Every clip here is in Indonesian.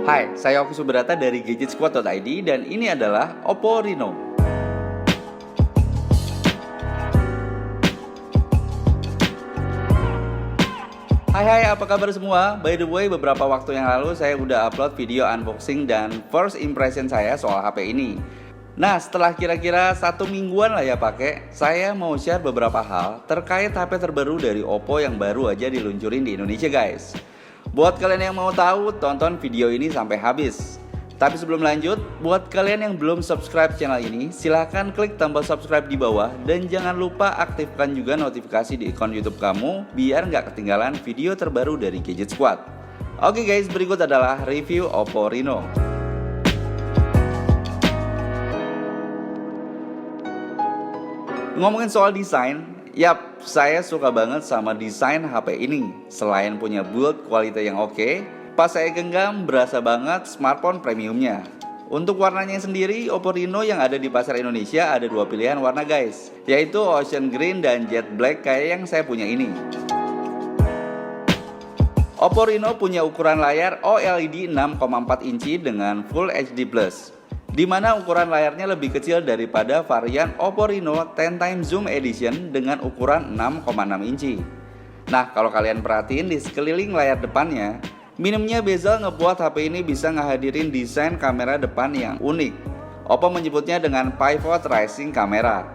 Hai, saya Oki Subrata dari gadgetsquad.id dan ini adalah Oppo Reno. Hai, apa kabar semua? By the way, beberapa waktu yang lalu saya udah upload video unboxing dan first impression saya soal HP ini. Nah, setelah kira-kira 1 mingguan lah ya pakai, saya mau share beberapa hal terkait HP terbaru dari Oppo yang baru aja diluncurin di Indonesia guys. Buat kalian yang mau tahu, tonton video ini sampai habis. Tapi sebelum lanjut, buat kalian yang belum subscribe channel ini, silahkan klik tombol subscribe di bawah dan jangan lupa aktifkan juga notifikasi di ikon YouTube kamu biar nggak ketinggalan video terbaru dari Gadget Squad. Oke guys, berikut adalah review Oppo Reno. Ngomongin soal desain, yap, saya suka banget sama desain HP ini. Selain punya build quality yang oke, pas saya genggam berasa banget smartphone premiumnya. Untuk warnanya sendiri, Oppo Reno yang ada di pasar Indonesia ada 2 pilihan warna guys, yaitu Ocean Green dan Jet Black kayak yang saya punya ini. Oppo Reno punya ukuran layar OLED 6,4 inci dengan Full HD+, di mana ukuran layarnya lebih kecil daripada varian Oppo Reno 10x Zoom Edition dengan ukuran 6,6 inci. Nah, kalau kalian perhatiin di sekeliling layar depannya, minimnya bezel ngebuat HP ini bisa ngehadirin desain kamera depan yang unik. Oppo menyebutnya dengan pivot rising camera.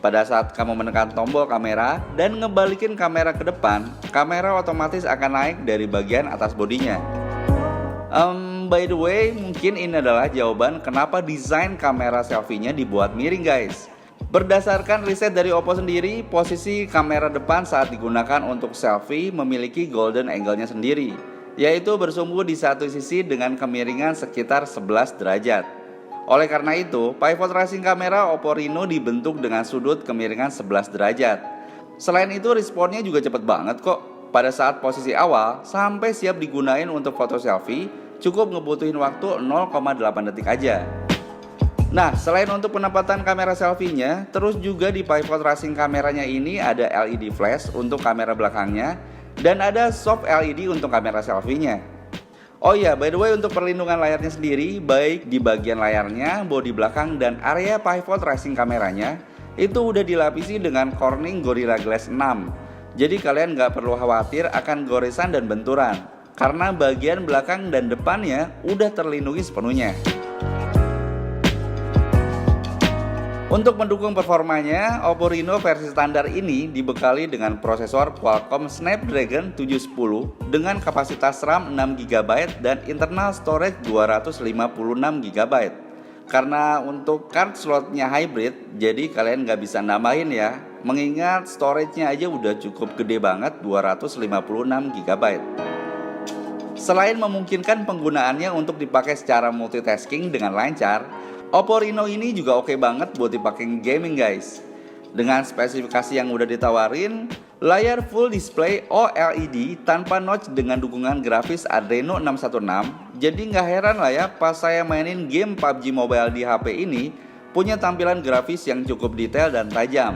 Pada saat kamu menekan tombol kamera dan ngebalikin kamera ke depan, kamera otomatis akan naik dari bagian atas bodinya. By the way, mungkin ini adalah jawaban kenapa desain kamera selfie-nya dibuat miring guys. Berdasarkan riset dari Oppo sendiri, posisi kamera depan saat digunakan untuk selfie memiliki golden angle-nya sendiri, yaitu bersumbu di satu sisi dengan kemiringan sekitar 11 derajat. Oleh karena itu, pivot rising kamera Oppo Reno dibentuk dengan sudut kemiringan 11 derajat. Selain itu, responnya juga cepet banget kok. Pada saat posisi awal, sampai siap digunain untuk foto selfie, cukup ngebutuhin waktu 0,8 detik aja. Nah, selain untuk penempatan kamera selfie-nya, terus juga di pivot rising kameranya ini ada LED flash untuk kamera belakangnya, dan ada soft LED untuk kamera selfie-nya. Oh iya, by the way, untuk perlindungan layarnya sendiri, baik di bagian layarnya, bodi belakang, dan area pivot rising kameranya, itu udah dilapisi dengan Corning Gorilla Glass 6. Jadi kalian nggak perlu khawatir akan goresan dan benturan, karena bagian belakang dan depannya udah terlindungi sepenuhnya. Untuk mendukung performanya, Oppo Reno versi standar ini dibekali dengan prosesor Qualcomm Snapdragon 710 dengan kapasitas RAM 6GB dan internal storage 256GB. Karena untuk card slotnya hybrid, jadi kalian nggak bisa nambahin ya, mengingat storage-nya aja udah cukup gede banget 256GB. Selain memungkinkan penggunaannya untuk dipakai secara multitasking dengan lancar, Oppo Reno ini juga oke banget buat dipakai gaming guys. Dengan spesifikasi yang udah ditawarin, layar full display OLED tanpa notch dengan dukungan grafis Adreno 616, jadi nggak heran lah ya pas saya mainin game PUBG Mobile di HP ini punya tampilan grafis yang cukup detail dan tajam.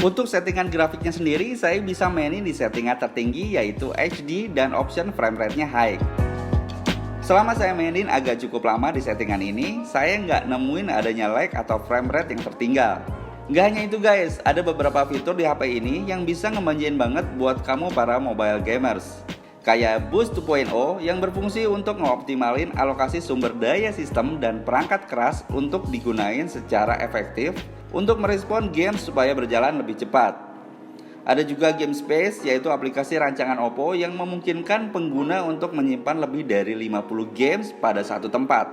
Untuk settingan grafiknya sendiri, saya bisa mainin di settingan tertinggi yaitu HD dan option frame rate-nya high. Selama saya mainin agak cukup lama di settingan ini, saya nggak nemuin adanya lag atau frame rate yang tertinggal. Nggak hanya itu guys, ada beberapa fitur di HP ini yang bisa ngemanjain banget buat kamu para mobile gamers. Kayak Boost 2.0 yang berfungsi untuk ngoptimalin alokasi sumber daya sistem dan perangkat keras untuk digunain secara efektif untuk merespon game supaya berjalan lebih cepat. Ada juga Game Space, yaitu aplikasi rancangan Oppo yang memungkinkan pengguna untuk menyimpan lebih dari 50 games pada satu tempat.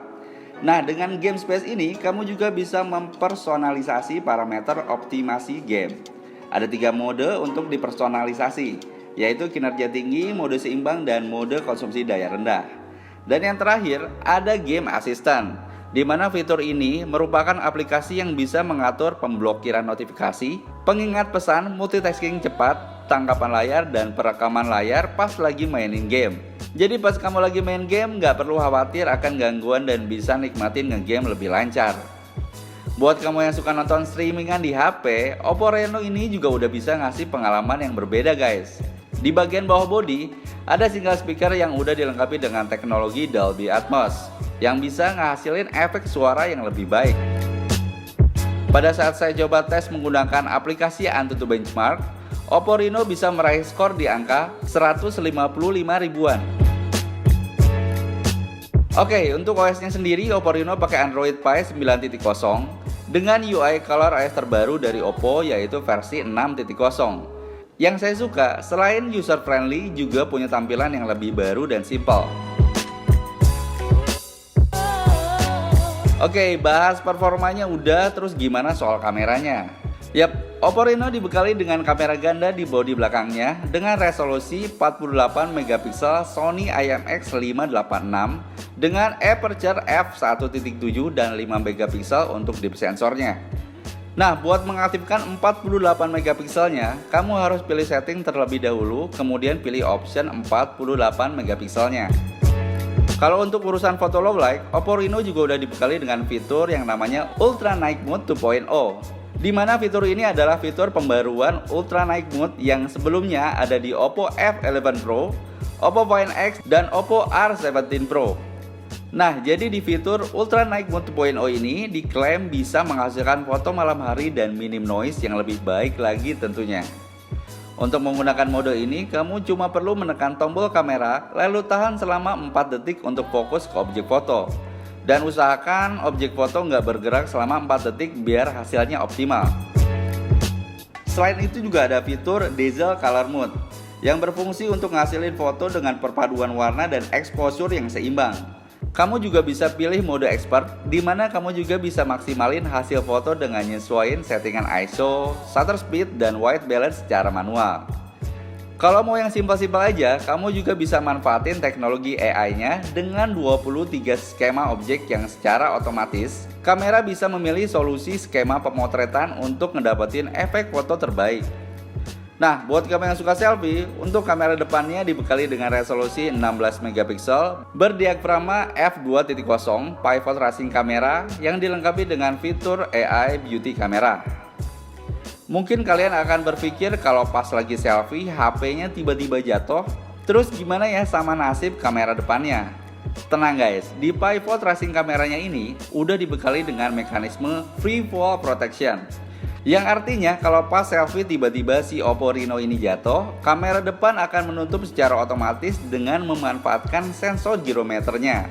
Nah, dengan Game Space ini, kamu juga bisa mempersonalisasi parameter optimasi game. Ada 3 mode untuk dipersonalisasi, yaitu kinerja tinggi, mode seimbang, dan mode konsumsi daya rendah. Dan yang terakhir, ada Game Assistant, di mana fitur ini merupakan aplikasi yang bisa mengatur pemblokiran notifikasi, pengingat pesan, multitasking cepat, tangkapan layar, dan perekaman layar pas lagi mainin game. Jadi pas kamu lagi main game, nggak perlu khawatir akan gangguan dan bisa nikmatin ngegame lebih lancar. Buat kamu yang suka nonton streamingan di HP, Oppo Reno ini juga udah bisa ngasih pengalaman yang berbeda guys. Di bagian bawah bodi, ada single speaker yang udah dilengkapi dengan teknologi Dolby Atmos yang bisa ngehasilin efek suara yang lebih baik. Pada saat saya coba tes menggunakan aplikasi AnTuTu Benchmark, Oppo Reno bisa meraih skor di angka 155 ribuan. Oke, untuk OS-nya sendiri Oppo Reno pakai Android Pie 9.0 dengan UI ColorOS terbaru dari Oppo yaitu versi 6.0. Yang saya suka, selain user friendly juga punya tampilan yang lebih baru dan simpel. Oke, bahas performanya udah, terus gimana soal kameranya? Yap, Oppo Reno dibekali dengan kamera ganda di bodi belakangnya dengan resolusi 48 MP Sony IMX586 dengan aperture f1.7 dan 5 MP untuk deep sensornya. Nah, buat mengaktifkan 48 megapikselnya, kamu harus pilih setting terlebih dahulu, kemudian pilih option 48 megapikselnya. Kalau untuk urusan foto low light, Oppo Reno juga udah dibekali dengan fitur yang namanya Ultra Night Mode 2.0. Di mana fitur ini adalah fitur pembaruan Ultra Night Mode yang sebelumnya ada di Oppo F11 Pro, Oppo Find X, dan Oppo R17 Pro. Nah, jadi di fitur Ultra Night Mode 2.0 ini diklaim bisa menghasilkan foto malam hari dan minim noise yang lebih baik lagi tentunya. Untuk menggunakan mode ini, kamu cuma perlu menekan tombol kamera lalu tahan selama 4 detik untuk fokus ke objek foto. Dan usahakan objek foto nggak bergerak selama 4 detik biar hasilnya optimal. Selain itu juga ada fitur Dazzle Color Mode yang berfungsi untuk ngasilin foto dengan perpaduan warna dan exposure yang seimbang. Kamu juga bisa pilih mode expert, di mana kamu juga bisa maksimalin hasil foto dengan nyesuaiin settingan ISO, shutter speed, dan white balance secara manual. Kalau mau yang simpel-simpel aja, kamu juga bisa manfaatin teknologi AI-nya dengan 23 skema objek yang secara otomatis, kamera bisa memilih solusi skema pemotretan untuk ngedapetin efek foto terbaik. Nah, buat kamu yang suka selfie, untuk kamera depannya dibekali dengan resolusi 16 MP berdiafragma f2.0 pivot racing kamera yang dilengkapi dengan fitur AI Beauty Camera. Mungkin kalian akan berpikir kalau pas lagi selfie HP-nya tiba-tiba jatuh, terus gimana ya sama nasib kamera depannya? Tenang guys, di pivot racing kameranya ini udah dibekali dengan mekanisme free fall protection. Yang artinya kalau pas selfie tiba-tiba si Oppo Reno ini jatuh, kamera depan akan menutup secara otomatis dengan memanfaatkan sensor gyrometernya.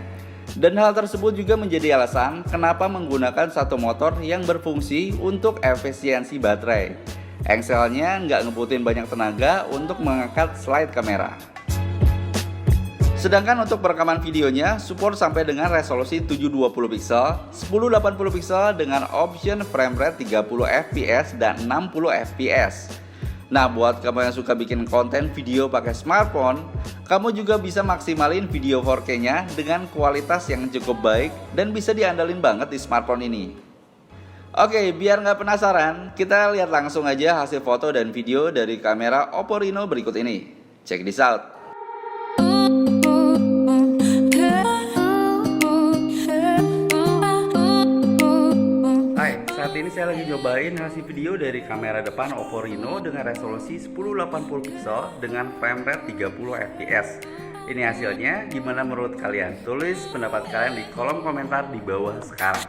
Dan hal tersebut juga menjadi alasan kenapa menggunakan satu motor yang berfungsi untuk efisiensi baterai. Engselnya nggak ngebutuhin banyak tenaga untuk mengangkat slide kamera. Sedangkan untuk perekaman videonya support sampai dengan resolusi 720 pixel, 1080 pixel dengan option frame rate 30 fps dan 60 fps. Nah, buat kamu yang suka bikin konten video pakai smartphone, kamu juga bisa maksimalin video 4K-nya dengan kualitas yang cukup baik dan bisa diandalin banget di smartphone ini. Oke, biar nggak penasaran, kita lihat langsung aja hasil foto dan video dari kamera Oppo Reno berikut ini. Check this out. Saat ini saya lagi cobain hasil video dari kamera depan Oppo Reno dengan resolusi 1080 pixel dengan frame rate 30 fps. Ini hasilnya, gimana menurut kalian? Tulis pendapat kalian di kolom komentar di bawah sekarang.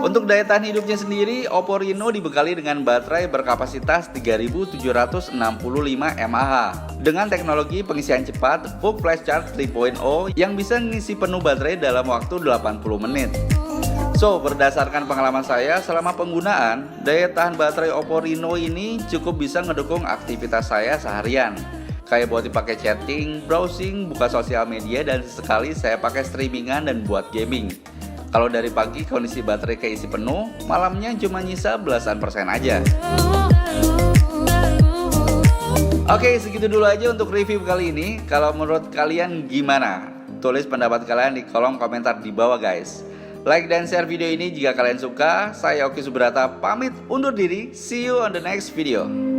Untuk daya tahan hidupnya sendiri, Oppo Reno dibekali dengan baterai berkapasitas 3765 mAh dengan teknologi pengisian cepat Full Flash Charge 3.0 yang bisa mengisi penuh baterai dalam waktu 80 menit. So, berdasarkan pengalaman saya selama penggunaan, daya tahan baterai Oppo Reno ini cukup bisa ngedukung aktivitas saya seharian. Kayak buat dipakai chatting, browsing, buka sosial media, dan sesekali saya pakai streamingan dan buat gaming. Kalau dari pagi kondisi baterai keisi penuh, malamnya cuma nyisa belasan persen aja. Oke, segitu dulu aja untuk review kali ini. Kalau menurut kalian gimana? Tulis pendapat kalian di kolom komentar di bawah guys. Like dan share video ini jika kalian suka. Saya Oki Subrata pamit undur diri. See you on the next video.